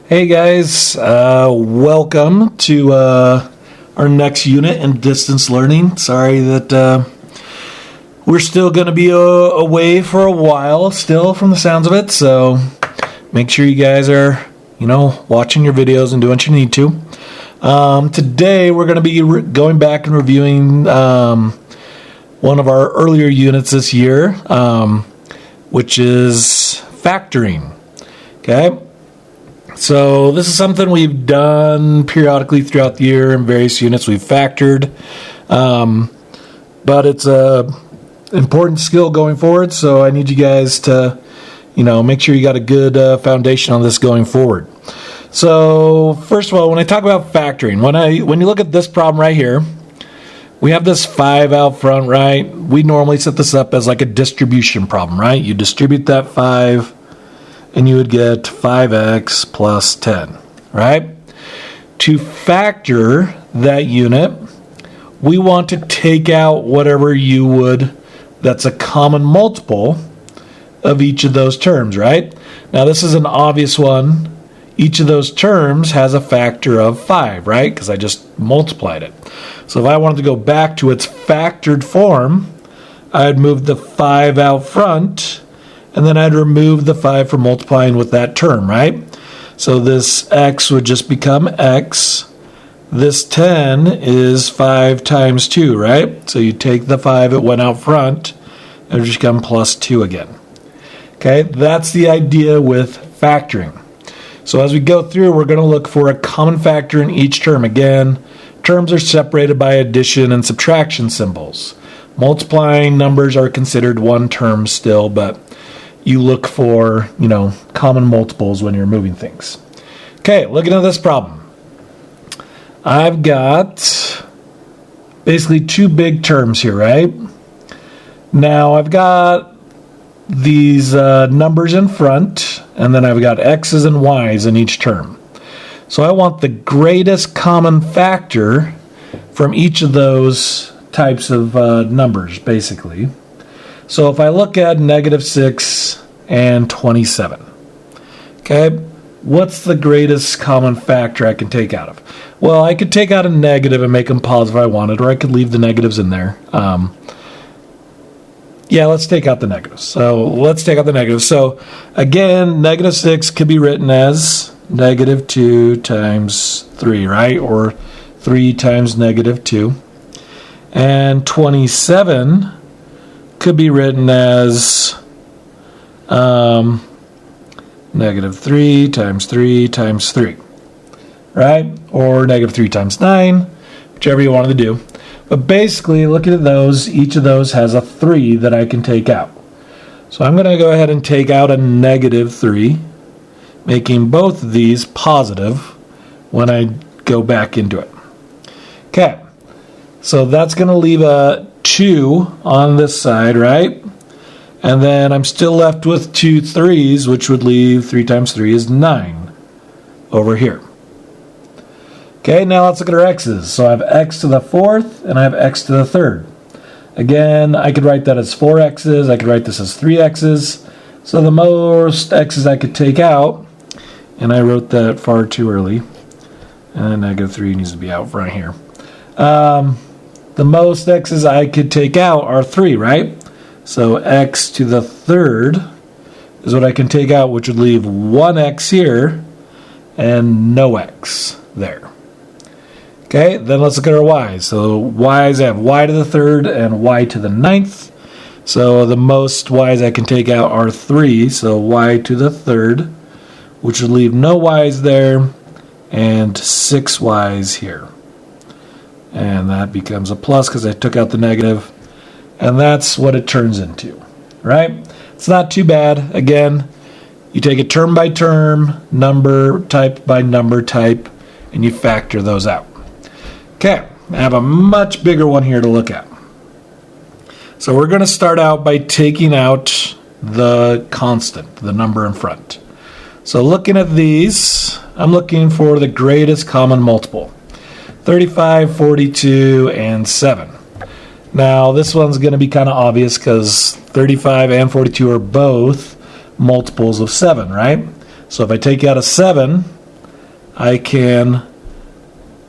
Hey guys, welcome to our next unit in distance learning. Sorry that we're still going to be away for a while still from the sounds of it, so make sure you guys are, watching your videos and doing what you need to. Today we're going to be going back and reviewing one of our earlier units this year, which is factoring. Okay? So this is something we've done periodically throughout the year in various units. We've factored, but it's a important skill going forward. So I need you guys to, make sure you got a good foundation on this going forward. So first of all, when I talk about factoring, when you look at this problem right here, we have this 5 out front, right? We normally set this up as like a distribution problem, right? You distribute that 5. And you would get 5x plus 10, right? To factor that unit, we want to take out whatever that's a common multiple of each of those terms, right? Now this is an obvious one. Each of those terms has a factor of 5, right? Because I just multiplied it. So if I wanted to go back to its factored form, I'd move the 5 out front, and then I'd remove the 5 from multiplying with that term, right? So this x would just become x. This 10 is 5 times 2, right? So you take the 5 it went out front, and it would just become plus 2 again. Okay, that's the idea with factoring. So as we go through, we're going to look for a common factor in each term. Again, terms are separated by addition and subtraction symbols. Multiplying numbers are considered one term still, but you look for, common multiples when you're moving things. Okay, looking at this problem. I've got basically two big terms here, right? Now I've got these numbers in front, and then I've got x's and y's in each term. So I want the greatest common factor from each of those types of numbers, basically. So if I look at -6 and 27, okay, what's the greatest common factor I can take out of? Well, I could take out a negative and make them positive if I wanted, or I could leave the negatives in there. Let's take out the negatives. So again, -6 could be written as -2 times 3, right? Or 3 times -2. And 27 could be written as -3 times 3 times 3, right? Or -3 times 9, whichever you wanted to do. But basically, looking at those, each of those has a 3 that I can take out. So I'm going to go ahead and take out a -3, making both of these positive when I go back into it. Okay, so that's going to leave a 2 on this side, right? And then I'm still left with 2 3's, which would leave 3 times 3 is 9 over here. Okay, now let's look at our x's. So I have x to the 4th, and I have x to the 3rd. Again, I could write that as 4 x's. I could write this as 3 x's. So the most x's I could take out, and I wrote that far too early, and -3 needs to be out front here. The most x's I could take out are 3, right? So x to the 3rd is what I can take out, which would leave 1x here and no x there. Okay, then let's look at our y's. So y's, I have y to the 3rd and y to the 9th. So the most y's I can take out are 3, so y to the 3rd, which would leave no y's there, and 6 y's here. And that becomes a plus because I took out the negative. And that's what it turns into, right? It's not too bad. Again, you take it term by term, number type by number type, and you factor those out. Okay, I have a much bigger one here to look at. So we're going to start out by taking out the constant, the number in front. So looking at these, I'm looking for the greatest common multiple. 35, 42, and 7. Now, this one's going to be kind of obvious because 35 and 42 are both multiples of 7, right? So if I take out a 7, I can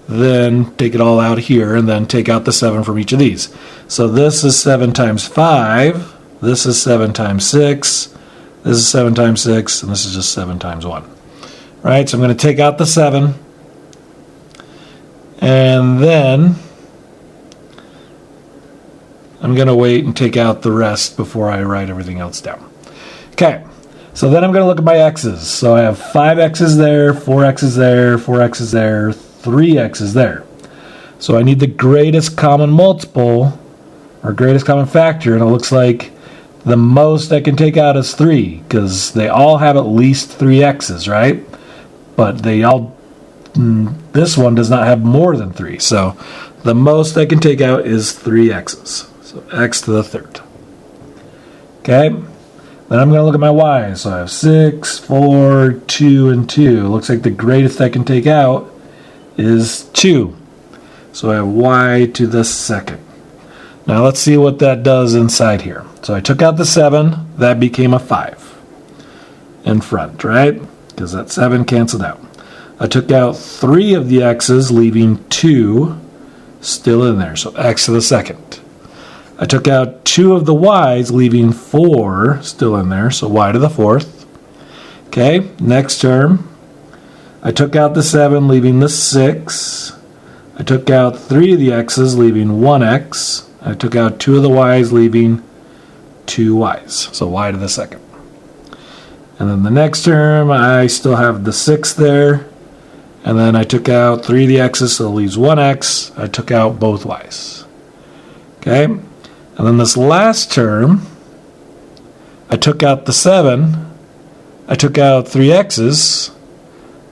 then take it all out here and then take out the 7 from each of these. So this is 7 times 5, this is 7 times 6, this is 7 times 6, and this is just 7 times 1. Right, so I'm going to take out the 7, and then I'm going to wait and take out the rest before I write everything else down. Okay, so then I'm going to look at my x's. So I have 5 x's there, 4 x's there, 4 x's there, 3 x's there. So I need the greatest common multiple, or greatest common factor, and it looks like the most I can take out is 3, because they all have at least 3 x's, right? But this one does not have more than 3. So the most I can take out is 3 x's. So x to the third. Okay? Then I'm going to look at my y's. So I have 6, 4, 2, and 2. Looks like the greatest I can take out is 2. So I have y to the second. Now let's see what that does inside here. So I took out the 7. That became a 5 in front, right? Because that 7 canceled out. I took out 3 of the x's, leaving 2 still in there. So x to the second. I took out 2 of the y's, leaving 4 still in there. So y to the fourth. Okay, next term. I took out the 7, leaving the 6. I took out 3 of the x's, leaving 1x. I took out 2 of the y's, leaving 2 y's. So y to the second. And then the next term, I still have the 6 there. And then I took out 3 of the x's, so it leaves 1x. I took out both y's. Okay? And then this last term, I took out the 7. I took out 3 x's.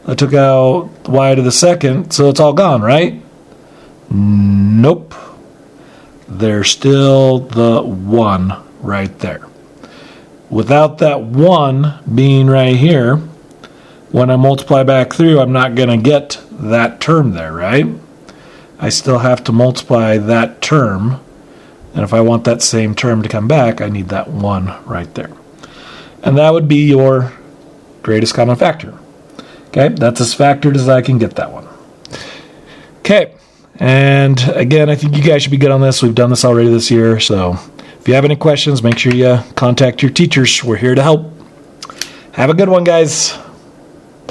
I took out y to the second, so it's all gone, right? Nope. There's still the 1 right there. Without that 1 being right here, when I multiply back through, I'm not going to get that term there, right? I still have to multiply that term, and if I want that same term to come back, I need that 1 right there. And that would be your greatest common factor. Okay, that's as factored as I can get that one. Okay, and again, I think you guys should be good on this. We've done this already this year, so if you have any questions, make sure you contact your teachers. We're here to help. Have a good one, guys.